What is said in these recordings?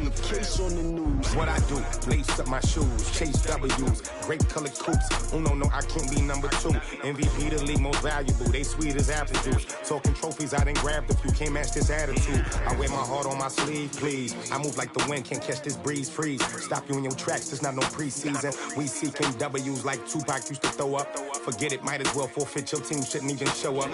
case on the news. What I do, lace up my shoes, chase W's, great colored coops. Oh no, I can't be number 2. MVP the league most valuable, they sweet as apple juice. Talking trophies, I done grabbed a few, can't match this attitude. I wear my heart on my sleeve, please. I move like the wind, can't catch this breeze, freeze. Stop you in your tracks, it's not no preseason. We seeking W's like Tupac used to throw up. Forget it, might as well forfeit, your team shouldn't even show up.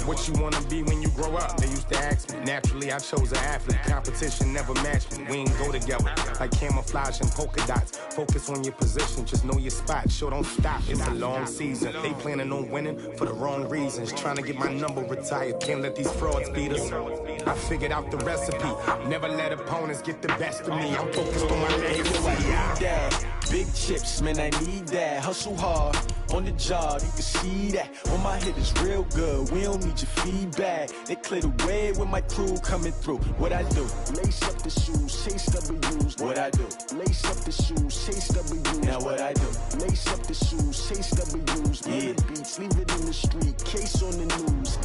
What you wanna be when you grow up? They used to ask me. Naturally, I chose an athlete. Competition never matched me. We ain't go together like camouflage and polka dots. Focus on your position, just know your spot. Sure, don't stop, it's a long season. They planning on winning for the wrong reasons. Trying to get my number retired, can't let these frauds beat us. I figured out the recipe. Never let opponents get the best of me. I'm focused on my legacy. Big chips, man, I need that. Hustle hard on the job, you can see that. On my hit is real good, we don't need your feedback. They clear the way with my crew coming through. What I do? Lace up the shoes, chase W's. What I do? Lace up the shoes, chase W's. Now what I do? Lace up the shoes, chase W's. Yeah. Beats, leave it in the street, case on the news.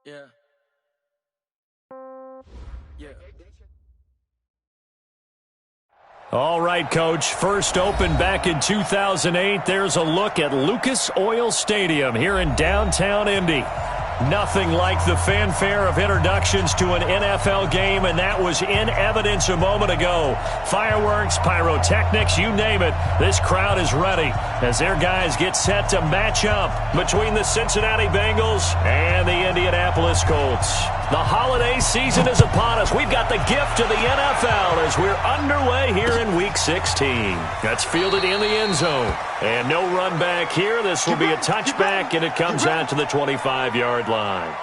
Yeah. All right, Coach. First opened back in 2008. There's a look at Lucas Oil Stadium here in downtown Indy. Nothing like the fanfare of introductions to an NFL game, and that was in evidence a moment ago. Fireworks, pyrotechnics, you name it. This crowd is ready as their guys get set to match up between the Cincinnati Bengals and the Indianapolis Colts. The holiday season is upon us. We've got the gift of the NFL as we're underway here in Week 16. That's fielded in the end zone. And no run back here. This will be a touchback, and it comes out to the 25-yard line.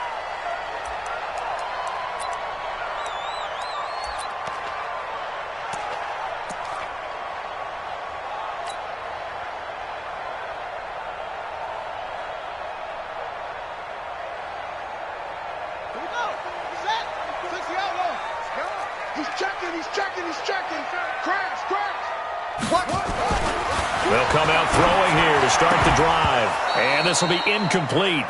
They'll come out throwing here to start the drive. And this will be incomplete.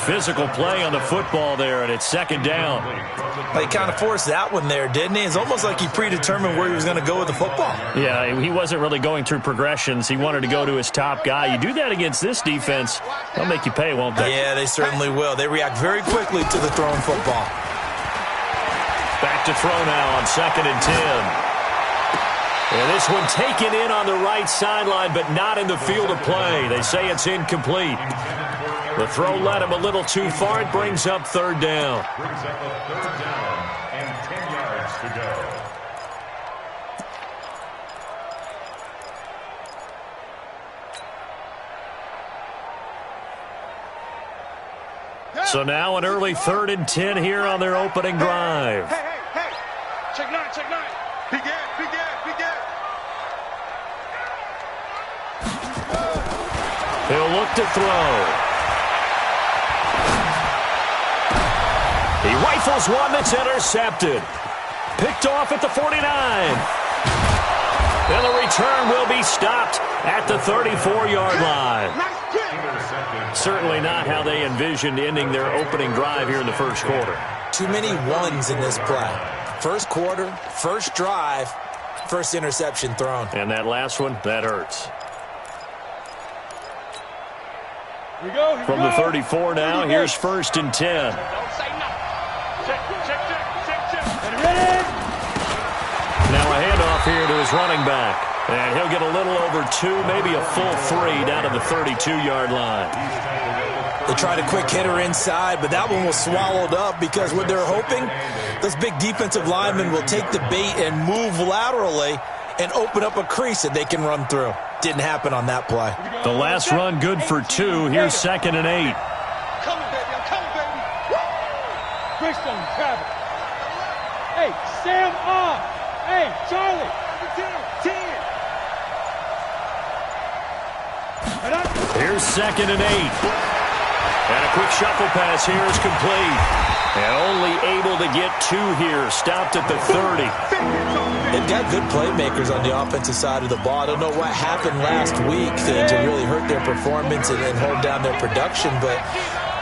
Physical play on the football there, and it's second down. He kind of forced that one there, didn't he? It's almost like he predetermined where he was going to go with the football. Yeah, he wasn't really going through progressions. He wanted to go to his top guy. You do that against this defense, they'll make you pay, won't they? Yeah, they certainly will. They react very quickly to the thrown football. Back to throw now on 2nd and 10. And this one taken in on the right sideline, but not in the field of play. They say it's incomplete. The throw led him a little too far. It brings up third down. And 10 yards to go. So now an early 3rd and 10 here on their opening drive. Hey. Check 9. Begin. He'll look to throw. He rifles one that's intercepted. Picked off at the 49. And the return will be stopped at the 34-yard line. Certainly not how they envisioned ending their opening drive here in the first quarter. Too many ones in this play. First quarter, first drive, first interception thrown. And that last one, that hurts. From the 34 now, here's 1st and 10. Don't say nothing. Check. Now a handoff here to his running back. And he'll get a little over 2, maybe a full 3 down to the 32-yard line. They tried a quick hitter inside, but that one was swallowed up because what they're hoping, those big defensive linemen will take the bait and move laterally and open up a crease that they can run through. Didn't happen on that play. The last run good for 2. Here's 2nd and 8. I'm coming, baby. Bridgestone, travel. Hey, Sam off. Hey, Charlie. 10. Here's 2nd and 8. And a quick shuffle pass here is complete. And only able to get 2 here. Stopped at the 30. They've got good playmakers on the offensive side of the ball. I don't know what happened last week to really hurt their performance and hold down their production, but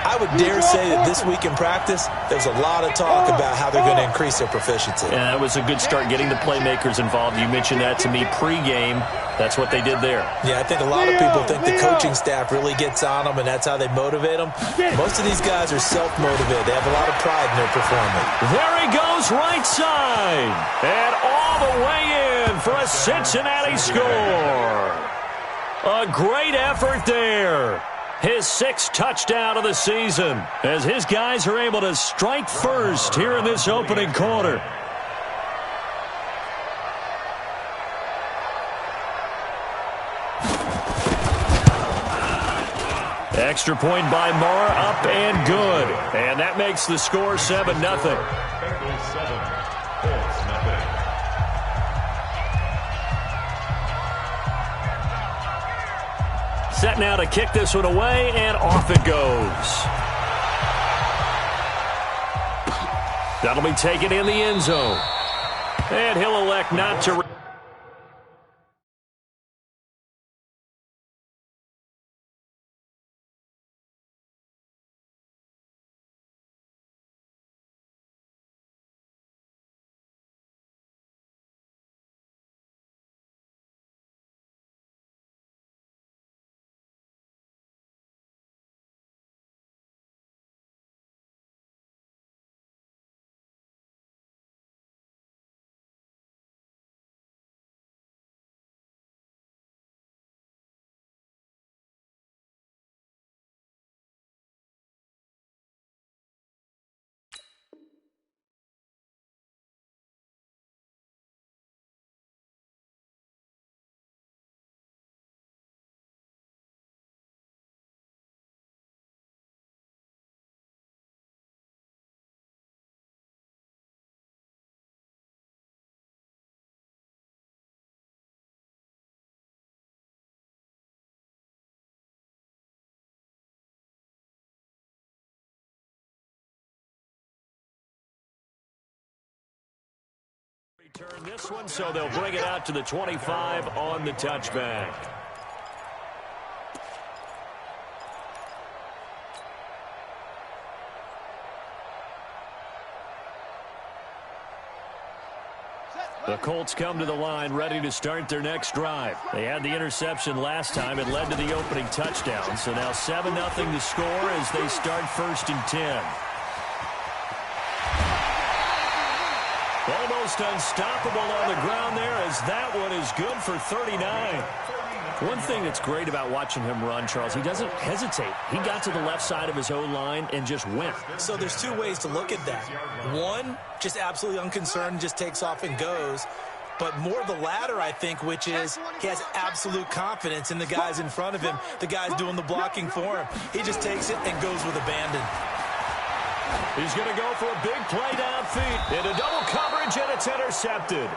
I would dare say that this week in practice, there's a lot of talk about how they're going to increase their proficiency. Yeah, that was a good start getting the playmakers involved. You mentioned that to me pregame. That's what they did there. Yeah, I think a lot of people think the coaching staff really gets on them, and that's how they motivate them. Most of these guys are self-motivated. They have a lot of pride in their performance. There he goes, right side. And all the way in for a Cincinnati score. A great effort there. His 6th touchdown of the season as his guys are able to strike first here in this opening quarter. Extra point by Marr, up and good. And that makes the score 7-0. Set now to kick this one away, and off it goes. That'll be taken in the end zone. And he'll elect not to... Return this one, so they'll bring it out to the 25 on the touchback. The Colts come to the line ready to start their next drive. They had the interception last time. It led to the opening touchdown. So now 7-0 to score as they start 1st and 10. Almost unstoppable on the ground there as that one is good for 39. One thing that's great about watching him run, Charles, he doesn't hesitate. He got to the left side of his O-line and just went. So there's 2 ways to look at that. One, just absolutely unconcerned, just takes off and goes. But more the latter, I think, which is he has absolute confidence in the guys in front of him, the guys doing the blocking for him. He just takes it and goes with abandon. He's going to go for a big play downfield. Into double coverage, and it's intercepted.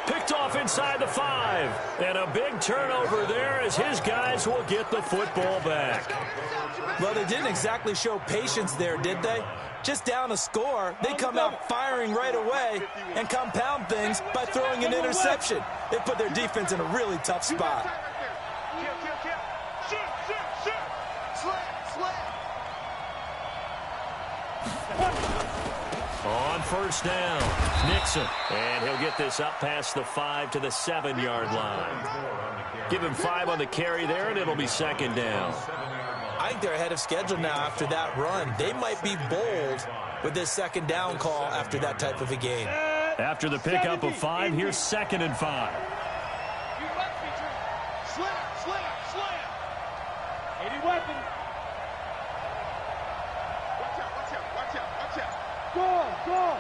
Picked off inside the 5. And a big turnover there as his guys will get the football back. Well, they didn't exactly show patience there, did they? Just down a score, they come out firing right away and compound things by throwing an interception. They put their defense in a really tough spot. On 1st down, Nixon. And he'll get this up past the 5 to the 7-yard line. Give him 5 on the carry there, and it'll be 2nd down. I think they're ahead of schedule now after that run. They might be bold with this 2nd down call after that type of a game. After the pickup of 5, here's 2nd and 5. Slam. Any weapon. Go.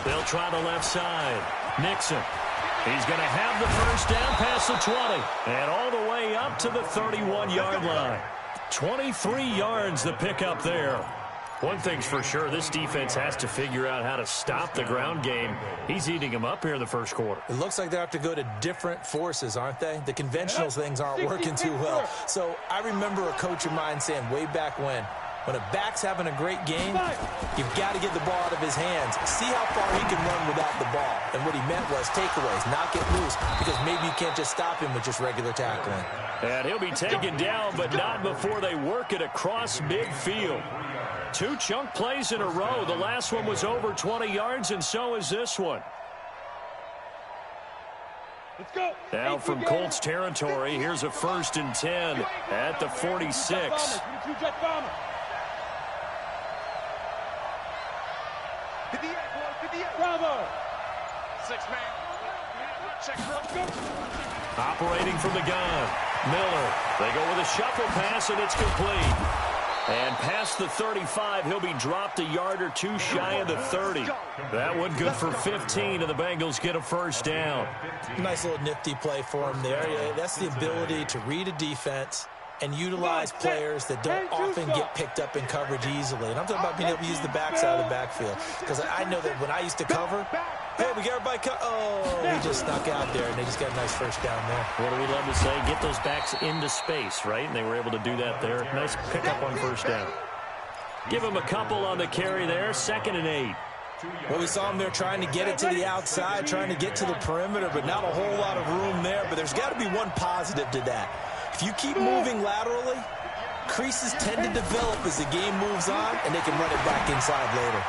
They'll try the left side. Nixon. He's going to have the 1st down past the 20. And all the way up to the 31-yard line. 23 yards the pickup there. One thing's for sure, this defense has to figure out how to stop the ground game. He's eating them up here in the first quarter. It looks like they have to go to different forces, aren't they? The conventional things aren't working too well. So I remember a coach of mine saying way back when a back's having a great game, you've got to get the ball out of his hands. See how far he can run without the ball. And what he meant was takeaways, not get loose, because maybe you can't just stop him with just regular tackling. And he'll be taken down, but not before they work it across midfield. 2 chunk plays in a row. The last one was over 20 yards, and so is this one. Let's go. Now from Colts territory, here's a 1st and 10 at the 46. Bravo. 6-man. Check. Operating from the gun. Miller. They go with a shuffle pass, and it's complete. And past the 35, he'll be dropped a yard or 2 shy of the 30. That one good for 15, and the Bengals get a 1st down. Nice little nifty play for him there. Yeah, that's the ability to read a defense and utilize players that don't often get picked up in coverage easily. And I'm talking about being able to use the backside of the backfield. Because I know that when I used to cover, hey, we got everybody he just snuck out there, and they just got a nice 1st down there. What do we love to say? Get those backs into space, right? And they were able to do that there. Nice pickup on 1st down. Give him a couple on the carry there. 2nd and 8. Well, we saw him there trying to get it to the outside, trying to get to the perimeter, but not a whole lot of room there. But there's got to be one positive to that. If you keep moving laterally, creases tend to develop as the game moves on, and they can run it back inside later.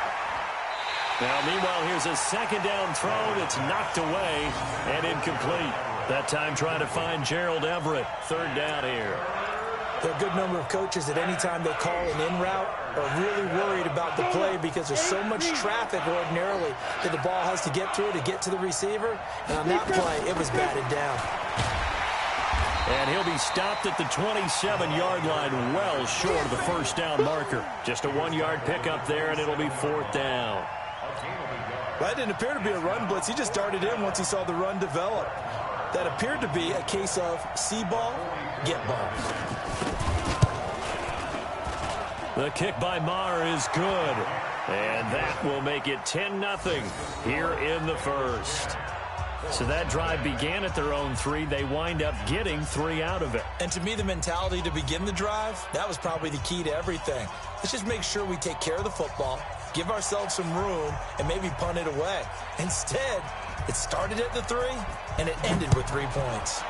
Now, meanwhile, here's a 2nd down throw that's knocked away and incomplete. That time trying to find Gerald Everett. 3rd down here. There are a good number of coaches that any time they call an in route are really worried about the play because there's so much traffic ordinarily that the ball has to get through to get to the receiver. And on that play, it was batted down. And he'll be stopped at the 27-yard line, well short of the 1st down marker. Just a 1-yard pickup there, and it'll be 4th down. That didn't appear to be a run blitz. He just darted in once he saw the run develop. That appeared to be a case of see ball, get ball. The kick by Maher is good. And that will make it 10-0 here in the 1st. So that drive began at their own 3. They wind up getting 3 out of it. And to me, the mentality to begin the drive, that was probably the key to everything. Let's just make sure we take care of the football, give ourselves some room, and maybe punt it away. Instead, it started at the 3, and it ended with 3 points.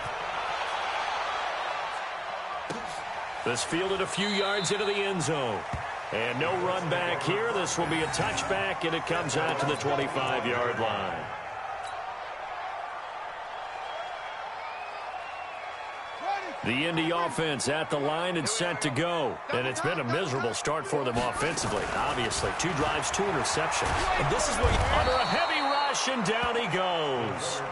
This fielded a few yards into the end zone. And no run back here. This will be a touchback, and it comes out to the 25-yard line. The Indy offense at the line and set to go. And it's been a miserable start for them offensively. Obviously, 2 drives, 2 interceptions. And this is where under a heavy rush, and down he goes.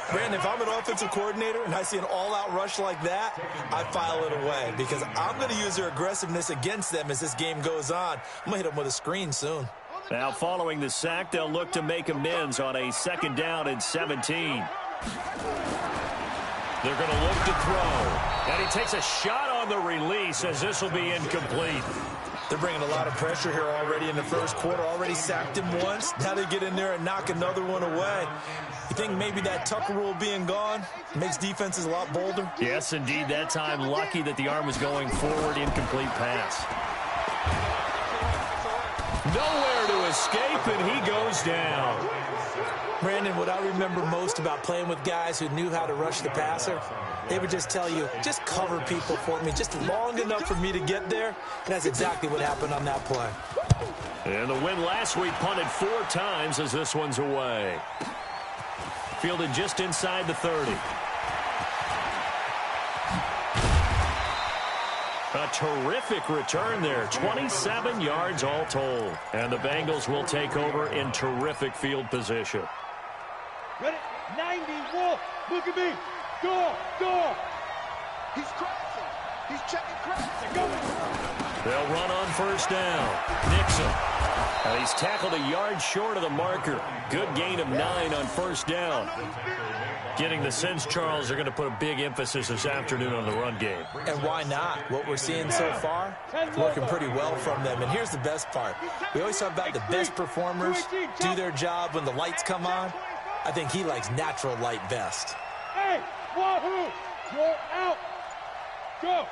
Brandon, if I'm an offensive coordinator and I see an all-out rush like that, I file it away because I'm going to use their aggressiveness against them as this game goes on. I'm going to hit them with a screen soon. Now, following the sack, they'll look to make amends on a 2nd down and 17. They're going to look to throw. And he takes a shot on the release as this will be incomplete. They're bringing a lot of pressure here already in the 1st quarter. Already sacked him once. Now they get in there and knock another one away. You think maybe that Tucker rule being gone makes defenses a lot bolder? Yes, indeed. That time lucky that the arm was going forward. Incomplete pass. Nowhere to escape, and he goes down. Brandon, what I remember most about playing with guys who knew how to rush the passer, they would just tell you, just cover people for me, just long enough for me to get there. And that's exactly what happened on that play. And the win last week punted 4 times as this one's away. Fielded just inside the 30. A terrific return there. 27 yards all told. And the Bengals will take over in terrific field position. Ready? 90, Wolf. Look at me. Go. He's crashing. He's checking cracks. Go. They'll run on first down. Nixon. He's tackled a yard short of the marker. Good gain of 9 on first down. Getting the sense, Charles, they're going to put a big emphasis this afternoon on the run game. And why not? What we're seeing so far, working pretty well from them. And here's the best part. We always talk about the best performers do their job when the lights come on. I think he likes natural light best. Hey, Wahoo! You're out! Go!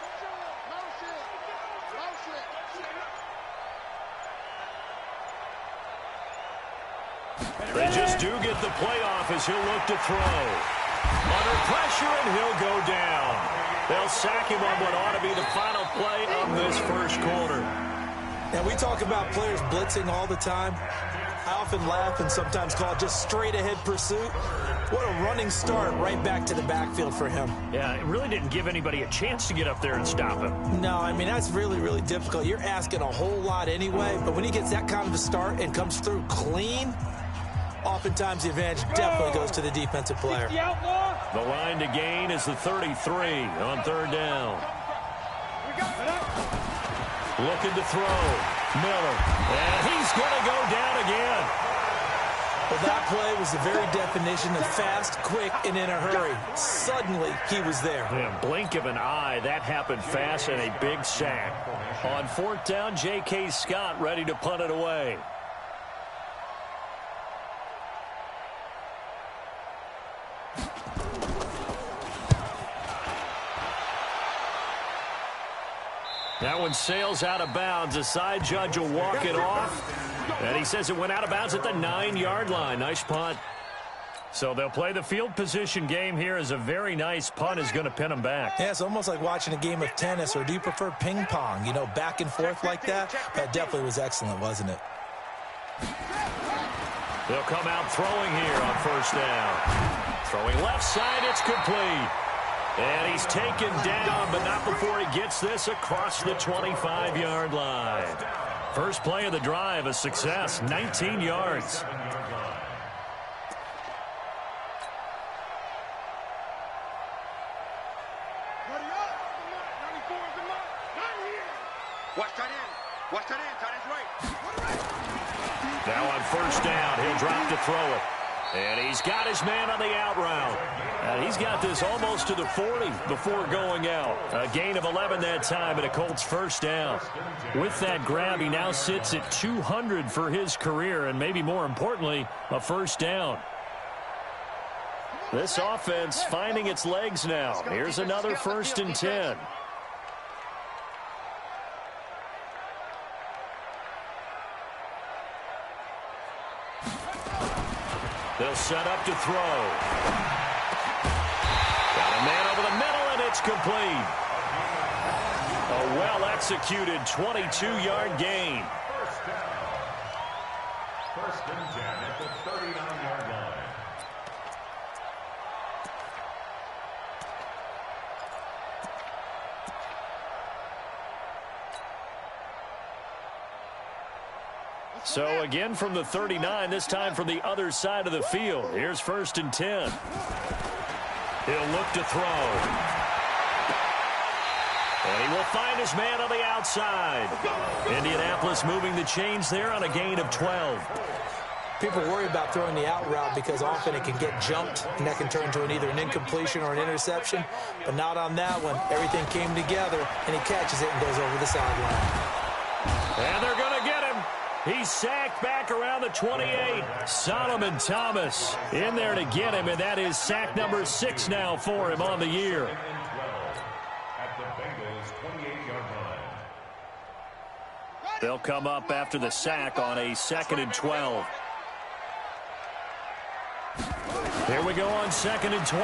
They just do get the playoff as he'll look to throw. Under pressure, and he'll go down. They'll sack him on what ought to be the final play of this first quarter. Now, we talk about players blitzing all the time. I often laugh and sometimes call it just straight-ahead pursuit. What a running start right back to the backfield for him. Yeah, it really didn't give anybody a chance to get up there and stop him. No, I mean, that's really, really difficult. You're asking a whole lot anyway, but when he gets that kind of a start and comes through clean, oftentimes the advantage definitely goes to the defensive player. The line to gain is the 33 on third down. Looking to throw. Miller. And he's going to go down again. Well, that play was the very definition of fast, quick, and in a hurry. Suddenly, he was there. Yeah, blink of an eye. That happened fast and a big sack. On fourth down, J.K. Scott ready to punt it away. That one sails out of bounds. The side judge will walk it off. And he says it went out of bounds at the 9-yard line. Nice punt. So they'll play the field position game here as a very nice punt is going to pin them back. Yeah, it's almost like watching a game of tennis, or do you prefer ping pong? You know, back and forth like that? That definitely was excellent, wasn't it? They'll come out throwing here on first down. Throwing left side, it's complete. And he's taken down, but not before he gets this across the 25-yard line. First play of the drive, a success, 19 yards. Now on first down, he'll drop to throw it. And he's got his man on the out route. And he's got this almost to the 40 before going out. A gain of 11 that time and a Colts first down. With that grab, he now sits at 200 for his career, and maybe more importantly, a first down. This offense finding its legs now. Here's another 1st and 10. They'll set up to throw. Got a man over the middle, and it's complete. A well-executed 22-yard gain. First and 10 at the 39-yard line. So again from the 39, this time from the other side of the field. Here's 1st and 10. He'll look to throw. And he will find his man on the outside. Indianapolis moving the chains there on a gain of 12. People worry about throwing the out route because often it can get jumped, and that can turn into either an incompletion or an interception. But not on that one. Everything came together, and he catches it and goes over the sideline. And they're going to get him. He's sacked back around the 28. Solomon Thomas in there to get him, and that is sack number 6 now for him on the year. At the Bengals 28-yard line. They'll come up after the sack on a 2nd and 12. Here we go on 2nd and 12.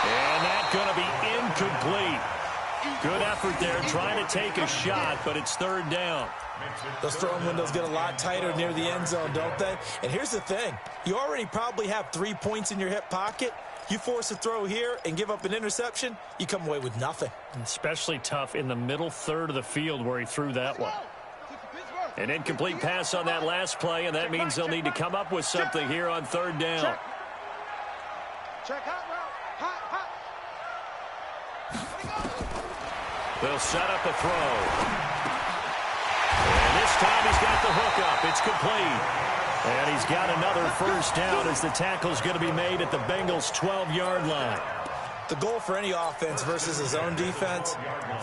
And that's going to be incomplete. Good effort there trying to take a shot, but it's 3rd down. Those throwing windows get a lot tighter near the end zone, don't they? And here's the thing. You already probably have 3 points in your hip pocket. You force a throw here and give up an interception, you come away with nothing. Especially tough in the middle third of the field where he threw that one. An incomplete pass on that last play, and that means they'll need to come up with something here on 3rd down. They'll set up a throw. And this time he's got the hook up. It's complete. And he's got another first down as the tackle's going to be made at the Bengals' 12-yard line. The goal for any offense versus his own defense,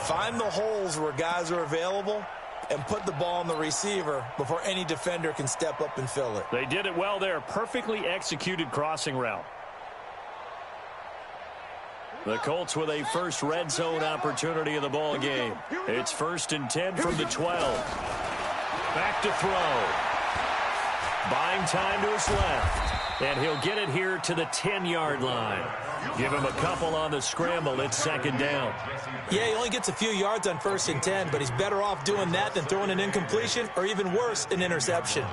find the holes where guys are available and put the ball on the receiver before any defender can step up and fill it. They did it well there. Perfectly executed crossing route. The Colts with a first red zone opportunity of the ball game. It's 1st and 10 from the 12. Back to throw. Buying time to his left. And he'll get it here to the 10-yard line. Give him a couple on the scramble. It's 2nd down. Yeah, he only gets a few yards on 1st and 10, but he's better off doing that than throwing an incompletion or even worse, an interception.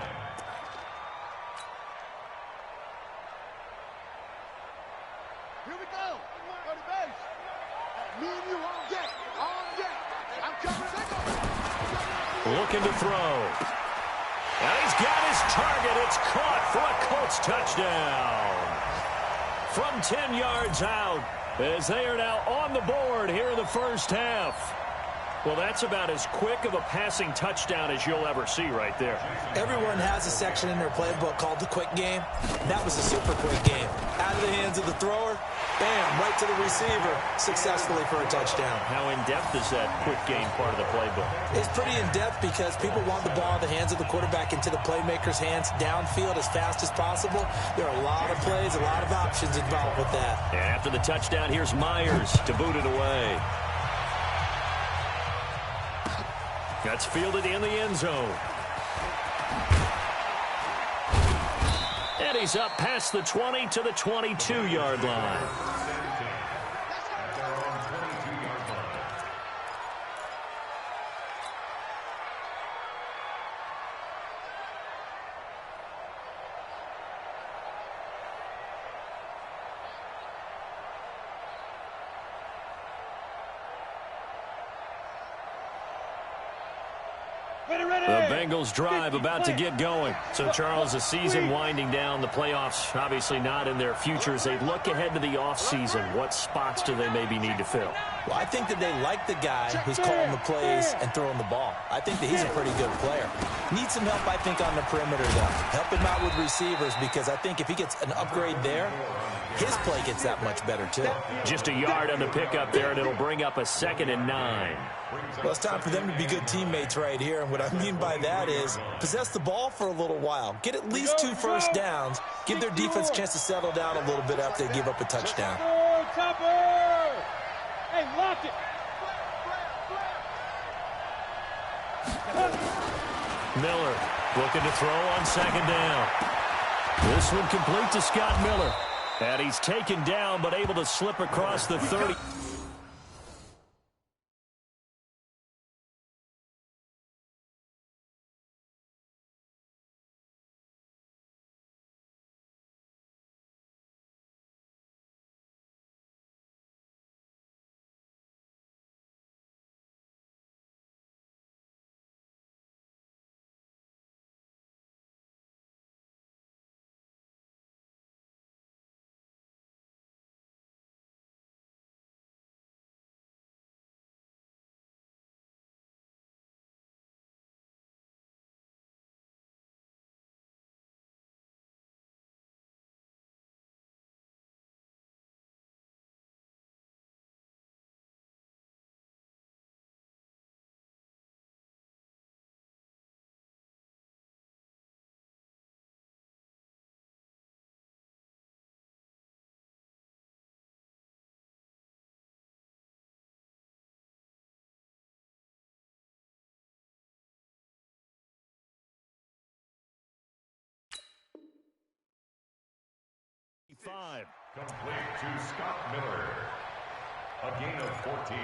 Here we go. Go to base. Me and you on deck. On deck. I'm coming. Looking to throw. And he's got his target. It's caught for a Colts touchdown. From 10 yards out, as they are now on the board here in the first half. Well, that's about as quick of a passing touchdown as you'll ever see right there. Everyone has a section in their playbook called the quick game. That was a super quick game. Out of the hands of the thrower, bam, right to the receiver, successfully for a touchdown. How in-depth is that quick game part of the playbook? It's pretty in-depth because people want the ball in the hands of the quarterback into the playmaker's hands downfield as fast as possible. There are a lot of plays, a lot of options involved with that. And after the touchdown, here's Myers to boot it away. That's fielded in the end zone. And he's up past the 20 to the 22-yard line. The Bengals drive about to get going. So, Charles, the season winding down, the playoffs obviously not in their future. As they look ahead to the offseason, what spots do they maybe need to fill? Well, I think that they like the guy who's calling the plays and throwing the ball. I think that he's a pretty good player. Needs some help, I think, on the perimeter, though. Help him out with receivers because I think if he gets an upgrade there, his play gets that much better, too. Just a yard on the pickup there, and it'll bring up a 2nd and 9. Well, it's time for them to be good teammates right here. And what I mean by that is possess the ball for a little while. Get at least 2 first downs. Give their defense a chance to settle down a little bit after they give up a touchdown. Topper! Hey, lock it! Miller looking to throw on 2nd down. This one complete to Scott Miller. And he's taken down but able to slip across the 30. Complete to Scott Miller. A gain of 14.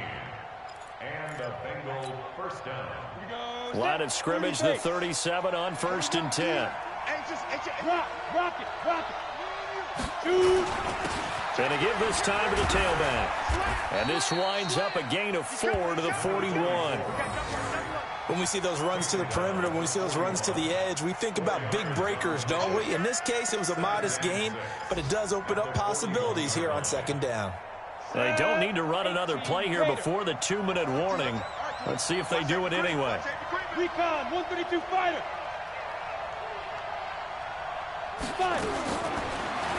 And a Bengal first down. Line of scrimmage, the 37 on 1st and 10. Rock it. Shoot. Going to give this time to the tailback. And this winds up a gain of 4 to the 41. When we see those runs to the perimeter, when we see those runs to the edge, we think about big breakers, don't we? In this case, it was a modest gain, but it does open up possibilities here on 2nd down. They don't need to run another play here before the 2-minute warning. Let's see if they do it anyway. Recon, 132 fighter.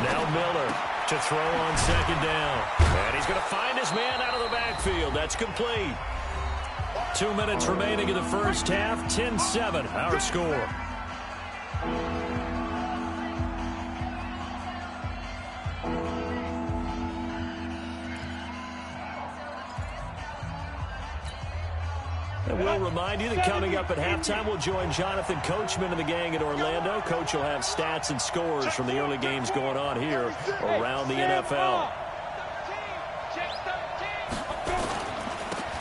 Now Miller to throw on second down. And he's going to find his man out of the backfield. That's complete. 2 minutes remaining in the first half. 10-7, our score. And we'll remind you that coming up at halftime, we'll join Jonathan Coachman and the gang at Orlando. Coach will have stats and scores from the early games going on here around the NFL.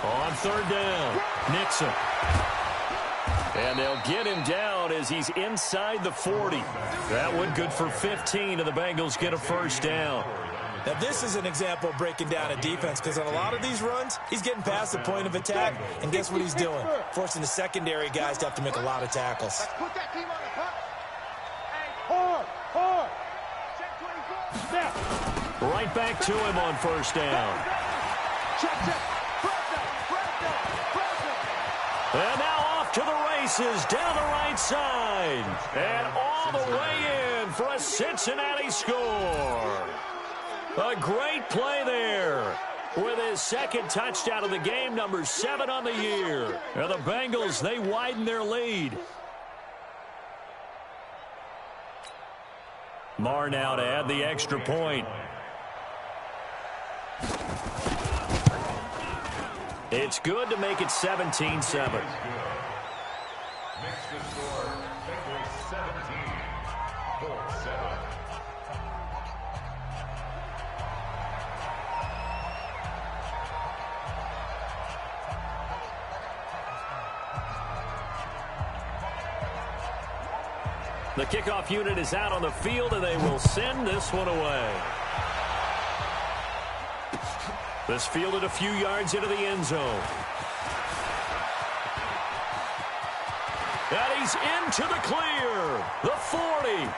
On third down, Nixon. And they'll get him down as he's inside the 40. That one good for 15, and the Bengals get a first down. Now, this is an example of breaking down a defense, because on a lot of these runs, he's getting past the point of attack, and guess what he's doing? Forcing the secondary guys to have to make a lot of tackles. Put that team on the puck. Hard. Check 24. Right back to him on first down. Check. And now off to the races down the right side. And all the way in for a Cincinnati score. A great play there with his second touchdown of the game, number 7 on the year. And the Bengals, they widen their lead. Marr now to add the extra point. It's good to make it 17-7. Makes the score Bengals 17, Colts 7. The kickoff unit is out on the field, and they will send this one away. This fielded a few yards into the end zone. And he's into the clear. The 40,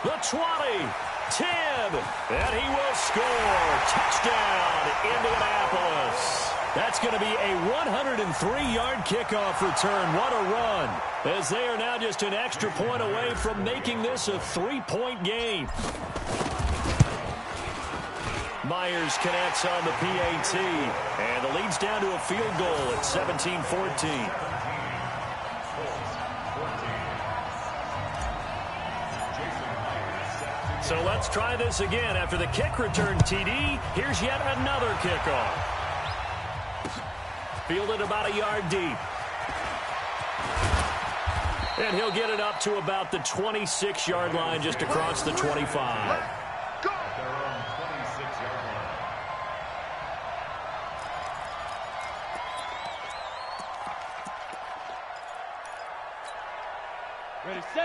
the 20, 10, and he will score. Touchdown, Indianapolis. That's going to be a 103-yard kickoff return. What a run, as they are now just an extra point away from making this a 3-point game. Myers connects on the PAT, and the lead's down to a field goal at 17-14. So let's try this again. After the kick return TD, here's yet another kickoff. Fielded about a yard deep. And he'll get it up to about the 26-yard line, just across the 25.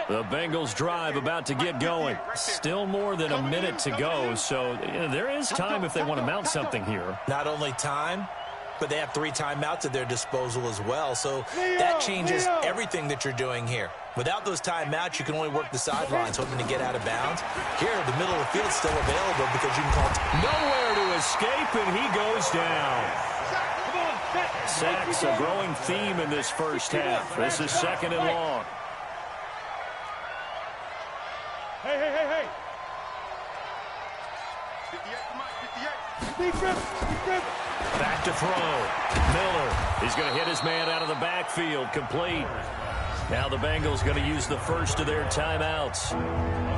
The Bengals drive about to get going. Still more than a minute to go, so there is time if they want to mount something here. Not only time, but they have 3 timeouts at their disposal as well, so that changes everything that you're doing here. Without those timeouts, you can only work the sidelines, hoping to get out of bounds. Here, the middle of the field's still available because you can call nowhere to escape, and he goes down. Sacks, a growing theme in this first half. This is 2nd and long. Hey. 58. Back to throw. Miller. He's going to hit his man out of the backfield. Complete. Now the Bengals going to use the first of their timeouts,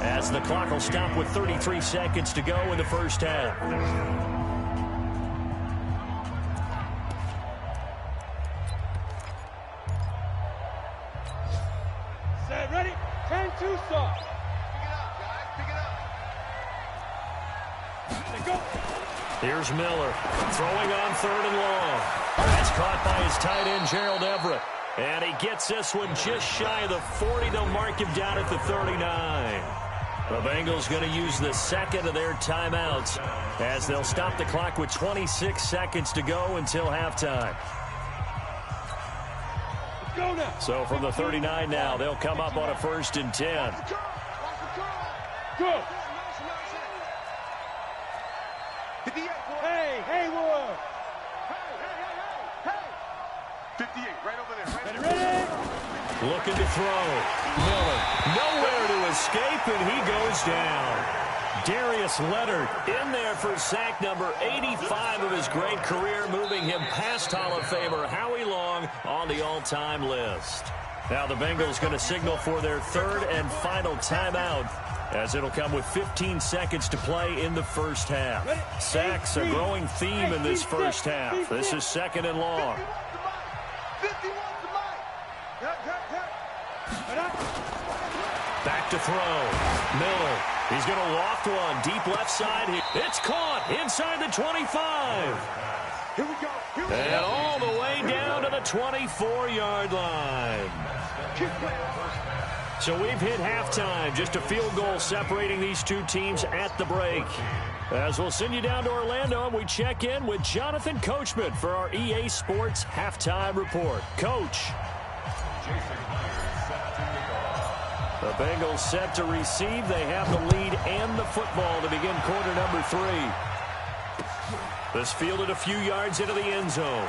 as the clock will stop with 33 seconds to go in the first half. Set, ready? 10-2 stop. Here's Miller throwing on 3rd and long. That's caught by his tight end, Gerald Everett. And he gets this one just shy of the 40. They'll mark him down at the 39. The Bengals going to use the 2nd of their timeouts, as they'll stop the clock with 26 seconds to go until halftime. So from the 39 now, they'll come up on a 1st and 10. Go. Hey. Haywood. Hey. 58, right over there. Ready? Looking to throw. Miller nowhere to escape, and he goes down. Darius Leonard in there for sack number 85 of his great career, moving him past Hall of Famer Howie Long on the all-time list. Now the Bengals going to signal for their third and final timeout, as it'll come with 15 seconds to play in the first half. Sacks a growing theme in this first half. This is second and long. 51 to Mike. Back to throw. Miller. He's going to loft one deep left side. It's caught inside the 25. Here we go. And all the way down to the 24-yard line. So we've hit halftime. Just a field goal separating these two teams at the break. As we'll send you down to Orlando, and we check in with Jonathan Coachman for our EA Sports Halftime Report. Coach. The Bengals set to receive. They have the lead and the football to begin quarter number 3. This fielded a few yards into the end zone.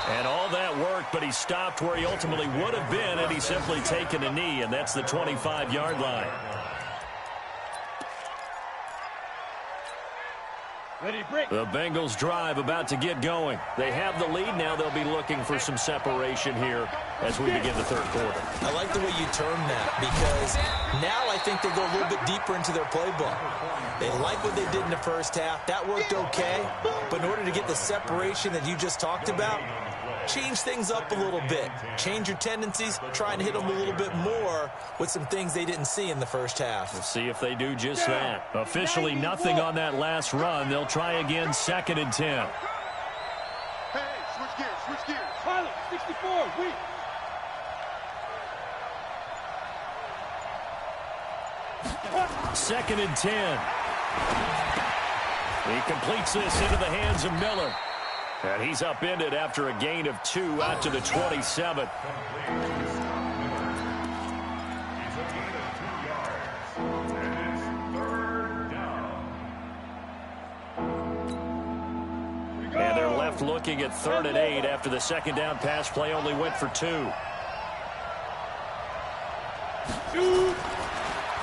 And all that worked, but he stopped where he ultimately would have been had he simply taken a knee, and that's the 25-yard line. The Bengals drive about to get going. They have the lead. Now they'll be looking for some separation here as we begin the third quarter. I like the way you term that, because now I think they go a little bit deeper into their playbook. They like what they did in the first half. That worked okay. But in order to get the separation that you just talked about, change things up a little bit. Change your tendencies. Try and hit them a little bit more with some things they didn't see in the first half. We'll see if they do just that. Officially nothing on that last run. They'll try again, second and 10. Hey, switch gears. Pilot, 64, weak. Second and 10. He completes this into the hands of Miller. And he's upended after a gain of 2 out to the 27. And they're left looking at 3rd and 8 after the second down pass play only went for 2.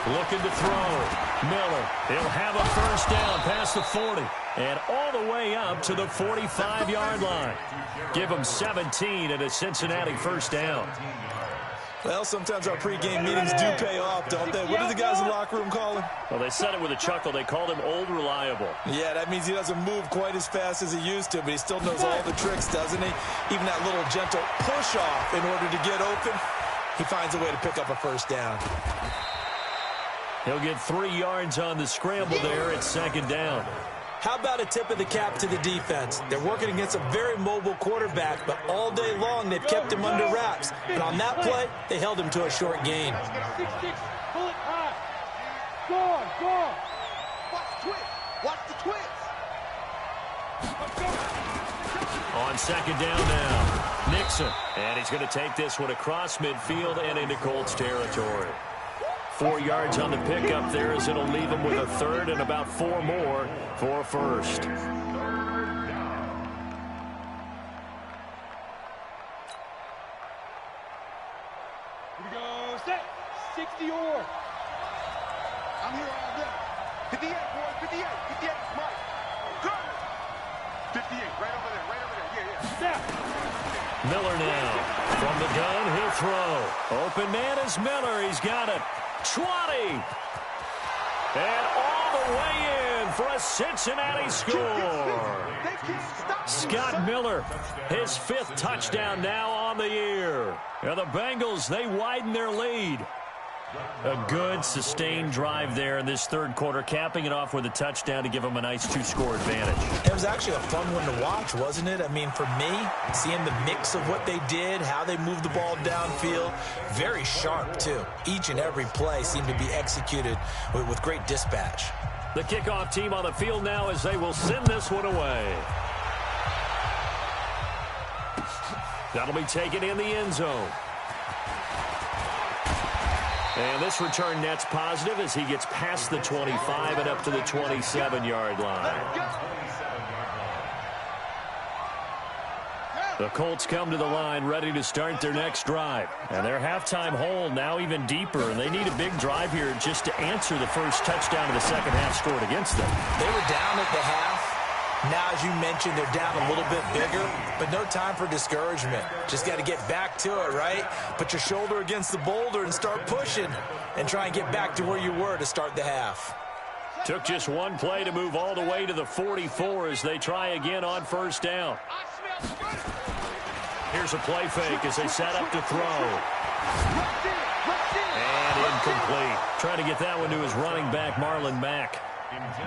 Looking to throw. Miller, he'll have a first down past the 40 and all the way up to the 45-yard line. Give him 17 and a Cincinnati first down. Well, sometimes our pregame meetings do pay off, don't they? What do the guys in the locker room call him? Well, they said it with a chuckle. They called him Old Reliable. Yeah, that means he doesn't move quite as fast as he used to, but he still knows all the tricks, doesn't he? Even that little gentle push-off in order to get open, he finds a way to pick up a first down. He'll get 3 yards on the scramble there at second down. How about a tip of the cap to the defense? They're working against a very mobile quarterback, but all day long they've kept him under wraps. And on that play, they held him to a short gain. 6-6, pull it high. Gone. Watch the twist. On second down now, Nixon. And he's going to take this one across midfield and into Colts territory. 4 yards on the pickup there, as it'll leave him with a third and about 4 more for first. Here we go, set, 60 or. I'm here all day. 58, boys, 58, Mike. Go! 58, right over there, Snap. Miller now. From the gun, he'll throw. Open man is Miller. He's got it. 20. And all the way in for a Cincinnati score. Scott Miller, his 5th touchdown now on the year. And the Bengals, they widen their lead. A good, sustained drive there in this third quarter, capping it off with a touchdown to give them a nice 2-score advantage. It was actually a fun one to watch, wasn't it? I mean, for me, seeing the mix of what they did, how they moved the ball downfield, very sharp, too. Each and every play seemed to be executed with great dispatch. The kickoff team on the field now as they will send this one away. That'll be taken in the end zone. And this return net's positive as he gets past the 25 and up to the 27-yard line. The Colts come to the line ready to start their next drive. And their halftime hole now even deeper, and they need a big drive here just to answer the first touchdown of the second half scored against them. They were down at the half. Now, as you mentioned, they're down a little bit bigger, but no time for discouragement. Just got to get back to it, right? Put your shoulder against the boulder and start pushing and try and get back to where you were to start the half. Took just one play to move all the way to the 44 as they try again on first down. Here's a play fake as they set up to throw. And incomplete. Trying to get that one to his running back, Marlon Mack.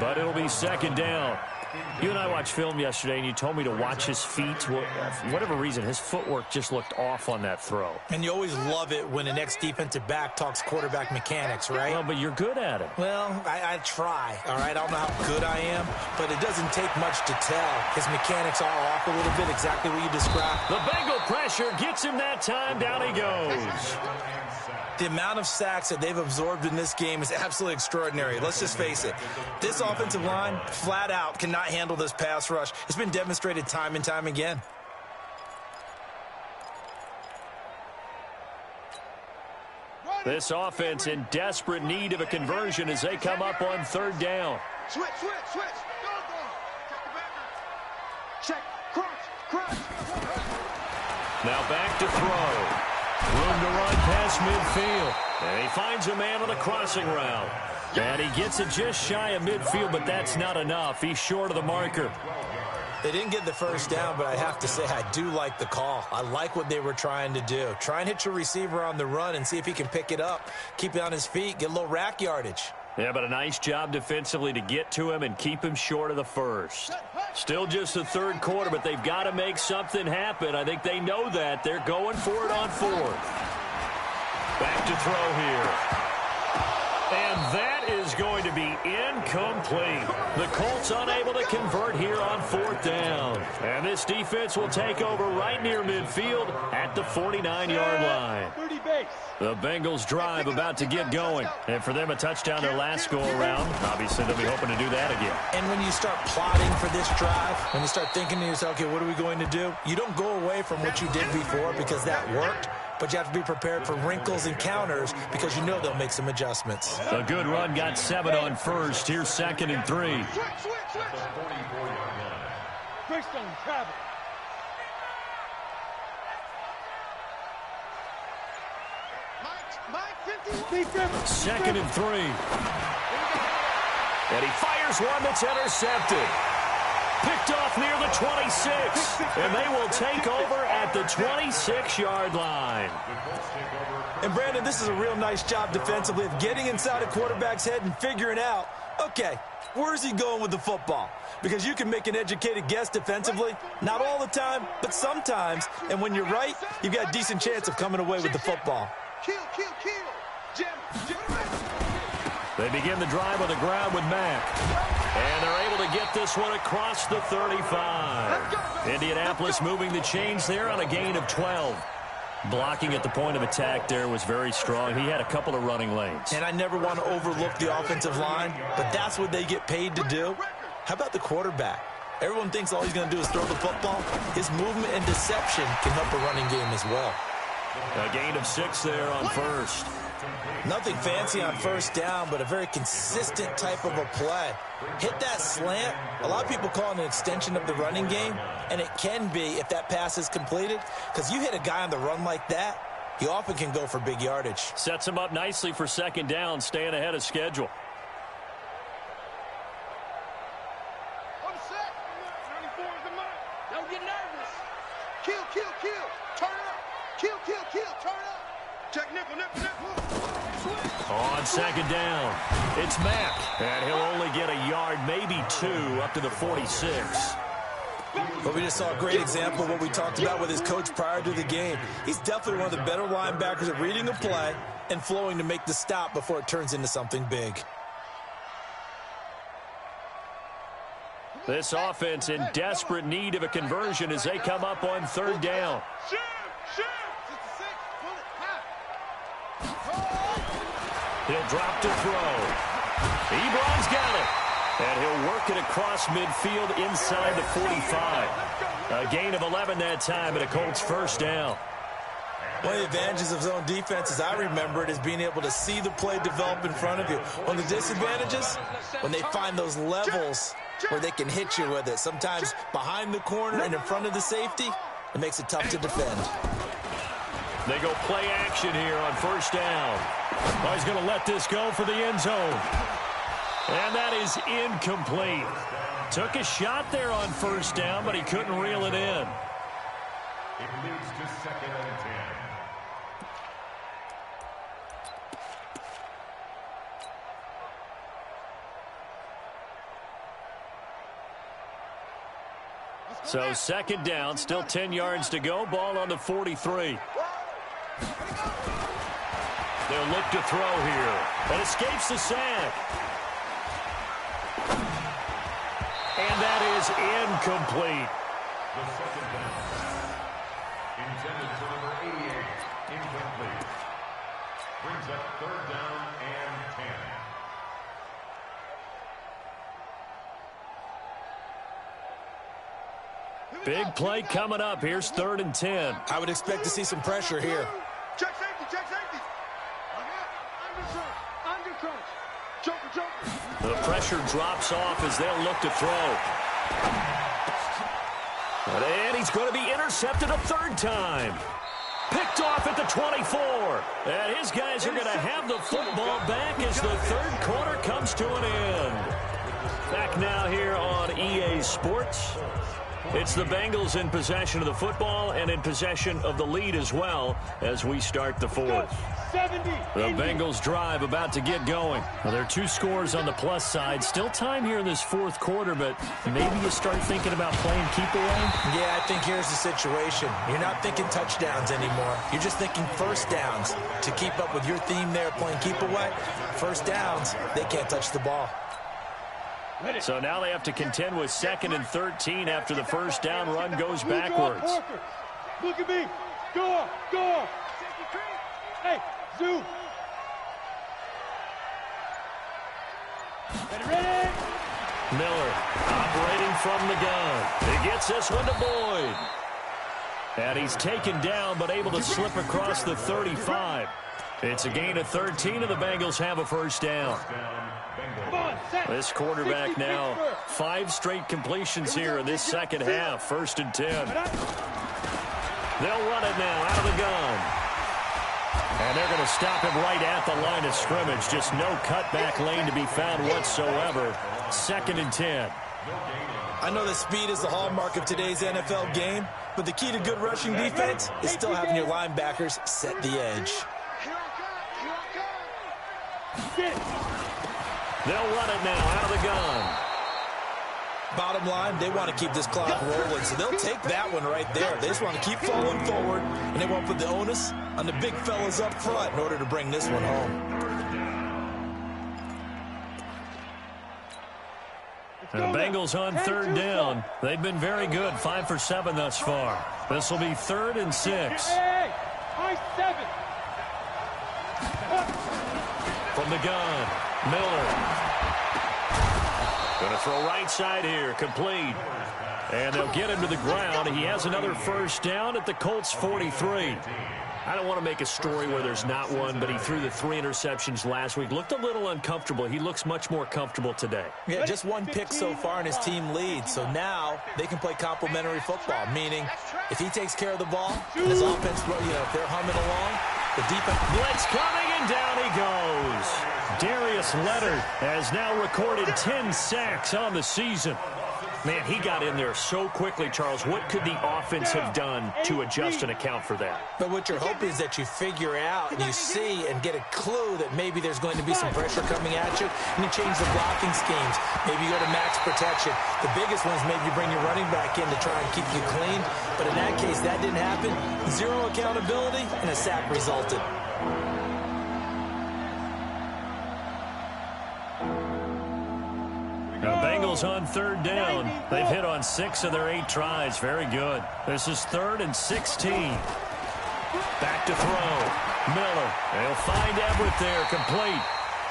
But it'll be second down. You and I watched film yesterday, and you told me to watch his feet. For whatever reason, his footwork just looked off on that throw. And you always love it when the next defensive back talks quarterback mechanics, right? Well, but you're good at it. Well, I try, all right? I don't know how good I am, but it doesn't take much to tell. His mechanics are off a little bit, exactly what you described. The Bengal pressure gets him that time. Down he goes. The amount of sacks that they've absorbed in this game is absolutely extraordinary. Let's just face it. This offensive line, flat out, cannot handle this pass rush. It's been demonstrated time and time again. This offense in desperate need of a conversion as they come up on third down. Switch. Go. Check. Crunch. Now back to throw. Room to run past midfield. And he finds a man on the crossing route. And he gets it just shy of midfield, but that's not enough. He's short of the marker. They didn't get the first down, but I have to say I do like the call. I like what they were trying to do. Try and hit your receiver on the run and see if he can pick it up. Keep it on his feet, get a little rack yardage. Yeah, but a nice job defensively to get to him and keep him short of the first. Still just the third quarter, but they've got to make something happen. I think they know that. They're going for it on fourth. Back to throw here. And that is going to be incomplete. The Colts unable to convert here on fourth down. And this defense will take over right near midfield at the 49-yard line. 30 base. The Bengals drive about to get going. And for them, a touchdown their last go-around. Obviously, they'll be hoping to do that again. And when you start plotting for this drive, when you start thinking to yourself, okay, what are we going to do? You don't go away from what you did before because that worked. But you have to be prepared for wrinkles and counters because you know they'll make some adjustments. A good run got 7 on first. Here's 2nd and 3. Switch. Greystone travel. Mike 51. 2nd and 3. And he fires one that's intercepted. Picked off near the 26. And they will take over at the 26-yard line. And, Brandon, this is a real nice job defensively of getting inside a quarterback's head and figuring out, okay, where's he going with the football? Because you can make an educated guess defensively. Not all the time, but sometimes. And when you're right, you've got a decent chance of coming away with the football. Kill. Jim. They begin the drive on the ground with Mack. And they're able to get this one across the 35. Indianapolis moving the chains there on a gain of 12. Blocking at the point of attack there was very strong. He had a couple of running lanes. And I never want to overlook the offensive line, but that's what they get paid to do. How about the quarterback? Everyone thinks all he's going to do is throw the football. His movement and deception can help a running game as well. A gain of 6 there on first. Nothing fancy on first down, but a very consistent type of a play. Hit that slant. A lot of people call it an extension of the running game, and it can be if that pass is completed, because you hit a guy on the run like that, he often can go for big yardage. Sets him up nicely for 2nd down, staying ahead of schedule. I'm set. 94 is the mark. Don't get nervous. Kill. Turn up. Kill. Turn up. Check nickel. On 2nd down, it's Mack. And he'll only get a yard, maybe 2, up to the 46. But we just saw a great example of what we talked about with his coach prior to the game. He's definitely one of the better linebackers at reading a play and flowing to make the stop before it turns into something big. This offense in desperate need of a conversion as they come up on 3rd down. Shoot. He'll drop to throw. Ebron's got it. And he'll work it across midfield inside the 45. A gain of 11 that time and a Colts first down. One of the advantages of zone defense, as I remember it, is being able to see the play develop in front of you. One of the disadvantages, when they find those levels where they can hit you with it. Sometimes behind the corner and in front of the safety, it makes it tough to defend. They go play action here on first down. Oh, he's going to let this go for the end zone. And that is incomplete. Took a shot there on first down, but he couldn't reel it in. It leads to 2nd and 10. So 2nd down, still 10 yards to go. Ball on the 43. They'll look to throw here. And escapes the sack. And that is incomplete. The 2nd down. Intended for number 88. Incomplete. Brings up 3rd down and 10. Big play coming up. Here's 3rd and 10. I would expect to see some pressure here. Check safety, check safety. Under crunch. Joker. The pressure drops off as they'll look to throw. And he's going to be intercepted a 3rd time. Picked off at the 24. And his guys are going to have the football back as the 3rd quarter comes to an end. Back now here on EA Sports. It's the Bengals in possession of the football and in possession of the lead as well as we start the 4th. The Bengals drive about to get going. Well, there are 2 scores on the plus side. Still time here in this 4th quarter, but maybe you start thinking about playing keep away? Yeah, I think here's the situation. You're not thinking touchdowns anymore. You're just thinking first downs. To keep up with your theme there, playing keep away, first downs, they can't touch the ball. So now they have to contend with 2nd and 13 after the first down run goes backwards. Look at me. Go up. Hey, zoom. Ready? Miller operating from the gun. He gets this one to Boyd. And he's taken down but able to slip across the 35. It's a gain of 13 and the Bengals have a first down. This quarterback now 5 straight completions here in this 2nd half. 1st and 10. They'll run it now out of the gun. And they're going to stop him right at the line of scrimmage. Just no cutback lane to be found whatsoever. 2nd and 10. I know that speed is the hallmark of today's NFL game, but the key to good rushing defense is still having your linebackers set the edge. They'll run it now out of the gun. Bottom line, they want to keep this clock rolling, so they'll take that one right there. They just want to keep falling forward, and they won't put the onus on the big fellas up front in order to bring this one home. The Bengals on 3rd down. They've been very good, 5 for 7 thus far. This will be 3rd and 6. High 7. From the gun, Miller. Going to throw right side here, complete. And they'll get him to the ground. He has another first down at the Colts 43. I don't want to make a story where there's not one, but he threw the 3 interceptions last week. Looked a little uncomfortable. He looks much more comfortable today. Yeah, just 1 pick so far and his team leads. So now they can play complementary football, meaning if he takes care of the ball and his offense, if they're humming along, the defense. Blitz coming, and down he goes. Darius Leonard has now recorded 10 sacks on the season. Man, he got in there so quickly, Charles. What could the offense have done to adjust and account for that? But what you're hoping is that you figure out and you see and get a clue that maybe there's going to be some pressure coming at you, and you change the blocking schemes. Maybe you go to max protection. The biggest one is maybe you bring your running back in to try and keep you clean. But in that case, that didn't happen. 0 accountability, and a sack resulted. Now, Bengals on 3rd down. They've hit on 6 of their 8 tries. Very good. This is 3rd and 16. Back to throw. Miller. They'll find Everett there, complete.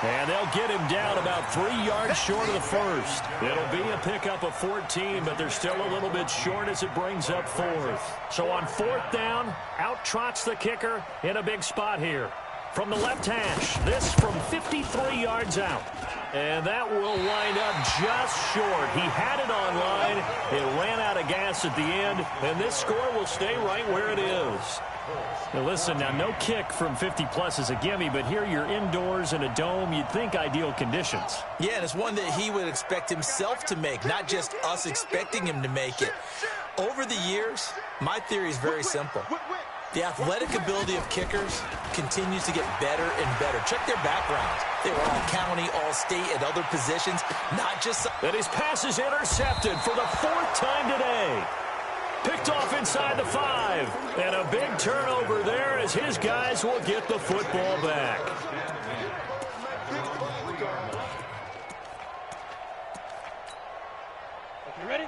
And they'll get him down about 3 yards short of the first. It'll be a pickup of 14, but they're still a little bit short as it brings up fourth. So on fourth down, out trots the kicker in a big spot here. From the left hash, this from 53 yards out. And that will wind up just short. He had it on line. It ran out of gas at the end, and this score will stay right where it is. Now listen, now no kick from 50-plus is a gimme, but here you're indoors in a dome. You'd think ideal conditions. Yeah, and it's one that he would expect himself to make, not just us expecting him to make it. Over the years, my theory is very simple. The athletic ability of kickers continues to get better and better. Check their backgrounds. They were all county, all state, at other positions, not just... And his pass is intercepted for the 4th time today. Picked off inside the 5. And a big turnover there as his guys will get the football back.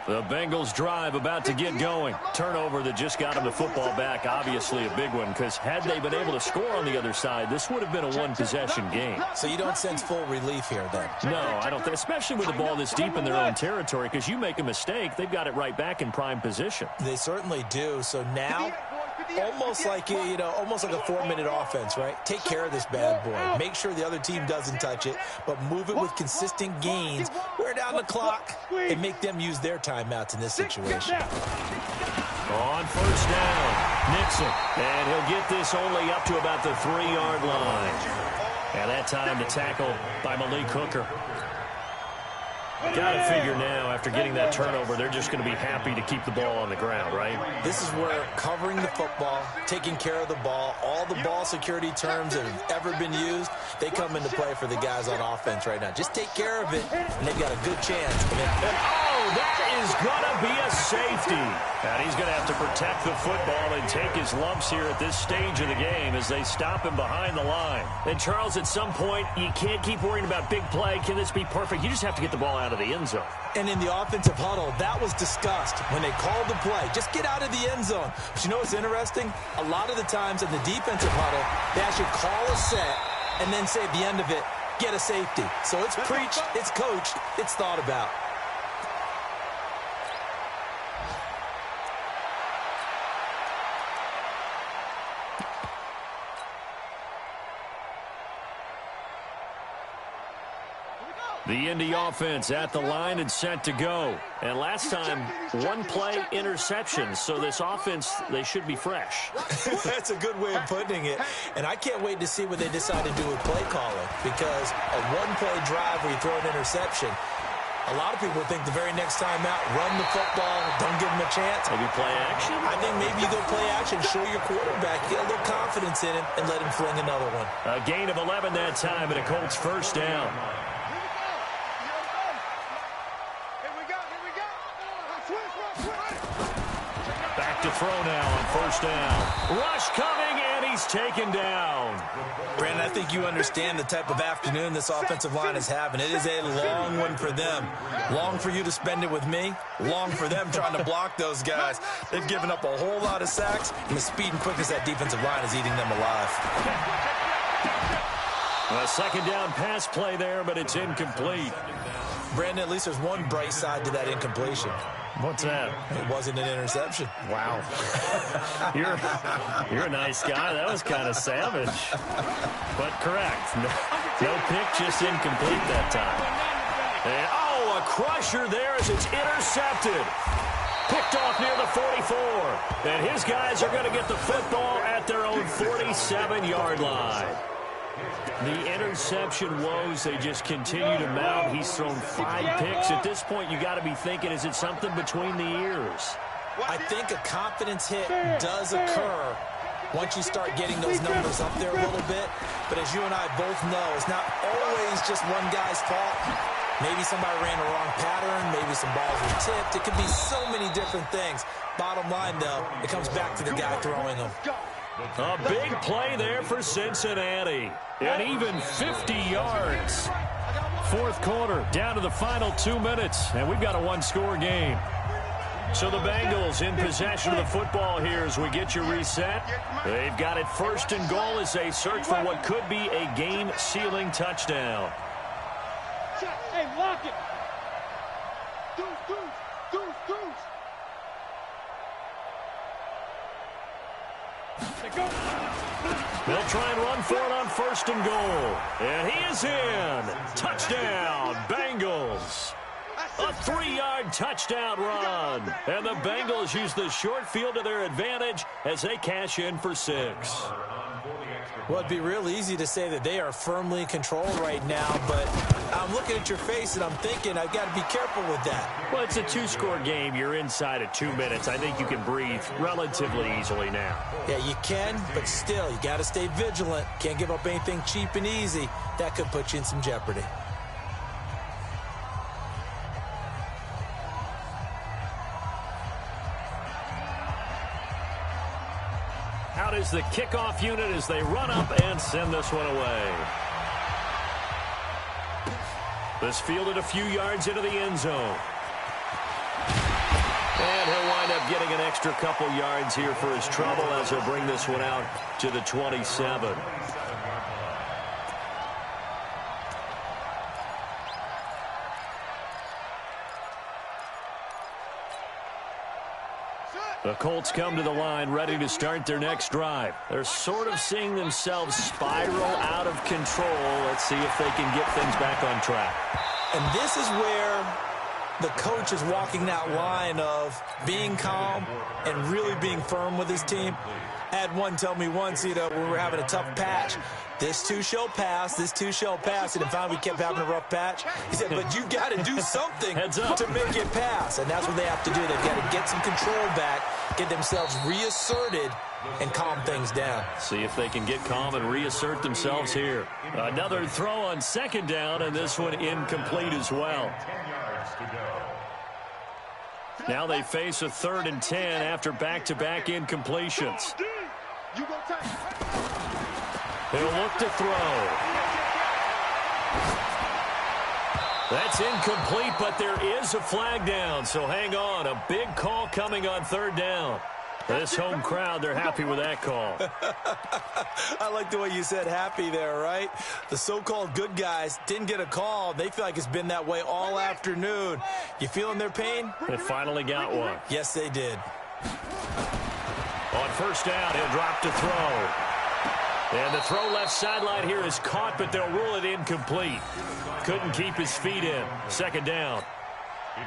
The Bengals drive about to get going. Turnover that just got them the football back. Obviously a big one, because had they been able to score on the other side, this would have been a one-possession game. So you don't sense full relief here then? No, I don't think, especially with the ball this deep in their own territory, because you make a mistake, they've got it right back in prime position. They certainly do. So now, almost like a 4-minute offense, right? Take care of this bad boy. Make sure the other team doesn't touch it, but move it with consistent gains. Wear down the clock and make them use their timeouts in this situation. On first down, Nixon, and he'll get this only up to about the 3-yard line. And that time to tackle by Malik Hooker. Got to figure now, after getting that turnover, they're just going to be happy to keep the ball on the ground, right? This is where covering the football, taking care of the ball, all the ball security terms that have ever been used, they come into play for the guys on offense right now. Just take care of it, and they've got a good chance. Oh, that is going to be a safety. And he's going to have to protect the football and take his lumps here at this stage of the game as they stop him behind the line. And, Charles, at some point, you can't keep worrying about big play. Can this be perfect? You just have to get the ball out of the end zone. And in the offensive huddle, that was discussed when they called the play. Just get out of the end zone. But you know what's interesting? A lot of the times in the defensive huddle, they actually call a set and then say at the end of it, get a safety. So it's preached, it's coached, it's thought about. The Indy offense at the line and set to go. And last time, one play interception. So this offense, they should be fresh. That's a good way of putting it. And I can't wait to see what they decide to do with play calling. Because a one-play drive where you throw an interception, a lot of people think the very next time out, run the football, don't give them a chance. Maybe play action? I think maybe you go play action, show your quarterback, get a little confidence in him, and let him fling another one. A gain of 11 that time, and a Colts first down. Back to throw now on first down. Rush coming, and he's taken down. Brandon, I think you understand the type of afternoon this offensive line is having. It is a long one for them. Long for you to spend it with me. Long for them trying to block those guys. They've given up a whole lot of sacks, and the speed and quickness of that defensive line is eating them alive. A second down pass play there, but it's incomplete. Brandon, at least there's one bright side to that incompletion. What's that? It wasn't an interception. Wow. You're a nice guy. That was kind of savage. But correct. No pick, just incomplete that time. And, oh, a crusher there as it's intercepted. Picked off near the 44. And his guys are going to get the football at their own 47-yard line. The interception woes, they just continue to mount. He's thrown 5 picks. At this point, you got to be thinking, is it something between the ears? I think a confidence hit does occur once you start getting those numbers up there a little bit. But as you and I both know, it's not always just one guy's fault. Maybe somebody ran a wrong pattern. Maybe some balls were tipped. It could be so many different things. Bottom line, though, it comes back to the guy throwing them. A big play there for Cincinnati. And even 50 yards. Fourth quarter, down to the final 2 minutes. And we've got a one-score game. So the Bengals in possession of the football here as we get you reset. They've got it 1st and goal as they search for what could be a game-sealing touchdown. Hey, lock it. They'll try and run for it on 1st and goal. And he is in. Touchdown, Bengals. A 3-yard touchdown run. And the Bengals use the short field to their advantage as they cash in for 6. Well, it'd be real easy to say that they are firmly in control right now, but I'm looking at your face and I'm thinking I've got to be careful with that. Well, it's a 2-score game. You're inside of 2 minutes. I think you can breathe relatively easily now. Yeah, you can, but still, you got to stay vigilant. Can't give up anything cheap and easy. That could put you in some jeopardy. Out is the kickoff unit as they run up and send this one away. This fielded a few yards into the end zone. And he'll wind up getting an extra couple yards here for his trouble as he'll bring this one out to the 27. The Colts come to the line ready to start their next drive. They're sort of seeing themselves spiral out of control. Let's see if they can get things back on track. And this is where the coach is walking that line of being calm and really being firm with his team. I had one tell me once, we were having a tough patch. This too shall pass, this too shall pass. And finally we kept having a rough patch. He said, but you got to do something to make it pass. And that's what they have to do. They've got to get some control back, get themselves reasserted, and calm things down. See if they can get calm and reassert themselves here. Another throw on 2nd down, and this one incomplete as well. Now they face a 3rd and 10 after back-to-back incompletions. He'll look to throw. That's incomplete, but there is a flag down, so hang on. A big call coming on 3rd down. This home crowd, they're happy with that call. I like the way you said happy there, right? The so-called good guys didn't get a call. They feel like it's been that way all afternoon. You feeling their pain? They finally got one. Yes, they did. On 1st down, he'll drop to throw. And the throw left sideline here is caught, but they'll rule it incomplete. Couldn't keep his feet in. 2nd down.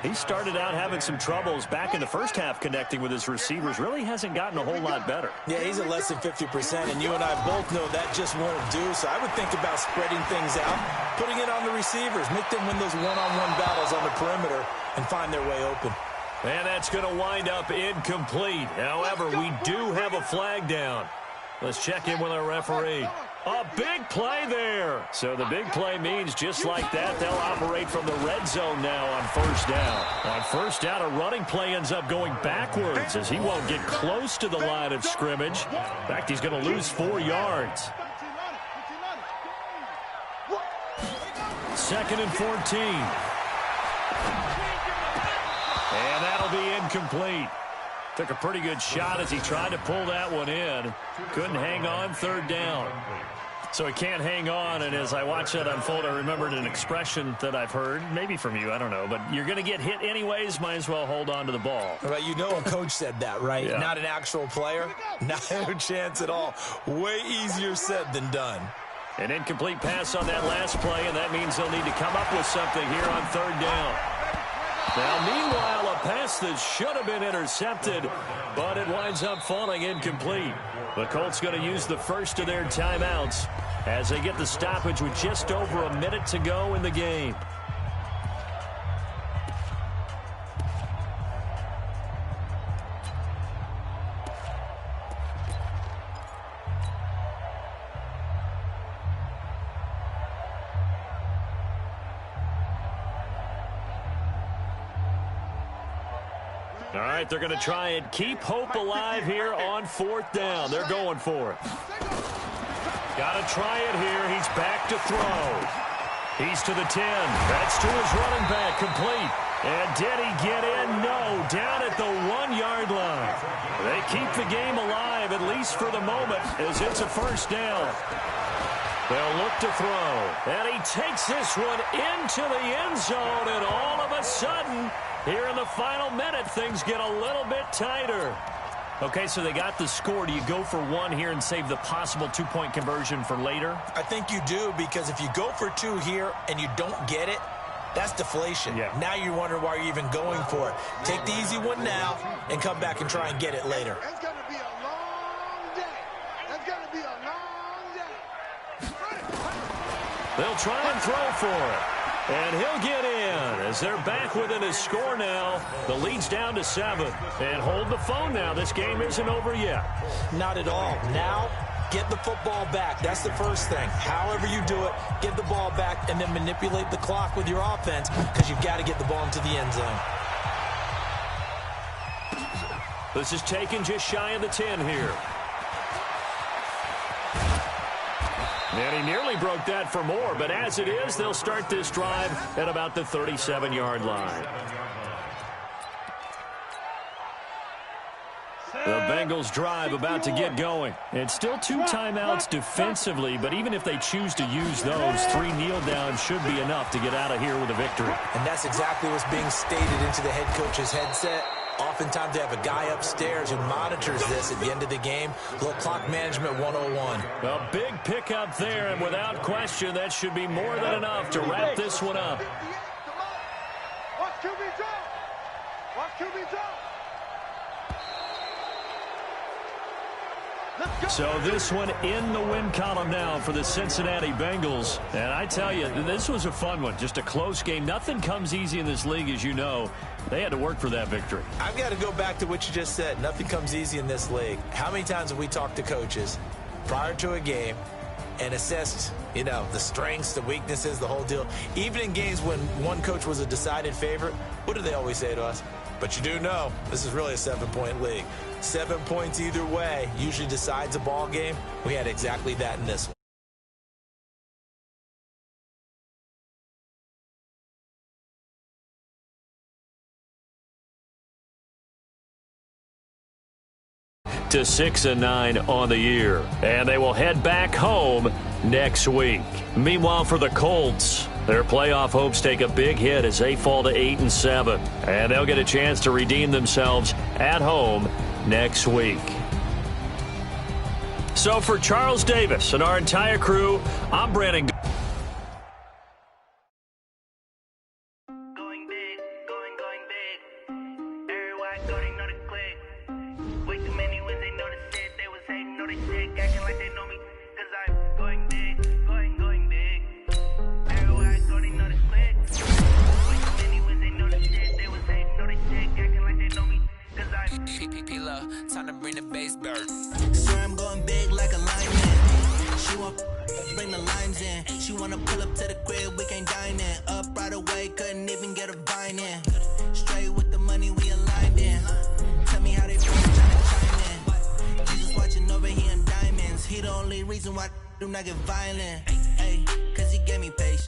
He started out having some troubles back in the first half connecting with his receivers. Really hasn't gotten a whole lot better. Yeah, he's at less than 50%, and you and I both know that just won't do. So I would think about spreading things out, putting it on the receivers, make them win those one-on-one battles on the perimeter and find their way open. And that's going to wind up incomplete. However, we do have a flag down. Let's check in with our referee. A big play there. So the big play means just like that, they'll operate from the red zone now on 1st down. On 1st down, a running play ends up going backwards as he won't get close to the line of scrimmage. In fact, he's going to lose 4 yards. 2nd and 14. And that'll be incomplete. Took a pretty good shot as he tried to pull that one in. Couldn't hang on 3rd down. So he can't hang on, and as I watched that unfold, I remembered an expression that I've heard, maybe from you, I don't know, but you're going to get hit anyways, might as well hold on to the ball. Right, you know a coach said that, right? Yeah. Not an actual player. No chance at all. Way easier said than done. An incomplete pass on that last play, and that means they'll need to come up with something here on 3rd down. Now, meanwhile, a pass that should have been intercepted, but it winds up falling incomplete. The Colts going to use the first of their timeouts as they get the stoppage with just over a minute to go in the game. All right, they're going to try and keep hope alive here on 4th down. They're going for it. Got to try it here. He's back to throw. He's to the 10. That's to his running back, complete. And did he get in? No, down at the 1-yard line. They keep the game alive, at least for the moment, as it's a first down. They'll look to throw. And he takes this one into the end zone, and all of a sudden, here in the final minute, things get a little bit tighter. Okay, so they got the score. Do you go for one here and save the possible 2-point conversion for later? I think you do, because if you go for 2 here and you don't get it, that's deflation. Yeah. Now you wonder why you're even going for it. Take the easy one now and come back and try and get it later. That's going to be a long day. That's going to be a long day. They'll try and throw for it. And he'll get in as they're back within a score now. The lead's down to 7. And hold the phone now. This game isn't over yet. Not at all. Now, get the football back. That's the first thing. However you do it, get the ball back and then manipulate the clock with your offense, because you've got to get the ball into the end zone. This is taken just shy of the 10 here. And he nearly broke that for more, but as it is, they'll start this drive at about the 37-yard line. The Bengals drive about to get going. It's still 2 timeouts defensively, but even if they choose to use those, 3 kneel downs should be enough to get out of here with a victory. And that's exactly what's being stated into the head coach's headset. Oftentimes they have a guy upstairs who monitors this at the end of the game. Little clock management 101. A big pickup there, and without question, that should be more than enough to wrap this one up. Watch QB drop. Watch QB drop. So this one in the win column now for the Cincinnati Bengals. And I tell you, this was a fun one. Just a close game. Nothing comes easy in this league, as you know. They had to work for that victory. I've got to go back to what you just said. Nothing comes easy in this league. How many times have we talked to coaches prior to a game and assessed, the strengths, the weaknesses, the whole deal? Even in games when one coach was a decided favorite, what do they always say to us? But you do know this is really a 7-point league. 7 points either way usually decides a ball game. We had exactly that in this one. To 6-9 on the year, and they will head back home next week. Meanwhile, for the Colts, their playoff hopes take a big hit as they fall to 8-7, and they'll get a chance to redeem themselves at home next week. So for Charles Davis and our entire crew, I'm Brandon. Time to bring the bass bird. Swear I'm going big like a lineman. She want bring the lines in. She wanna pull up to the crib, we can't dine in. Up right away, couldn't even get a vine in. Straight with the money we aligned in. Tell me how they feel, tryna chime in. Jesus watching over here in diamonds. He the only reason why I do not get violent. Hey, cause he gave me patience.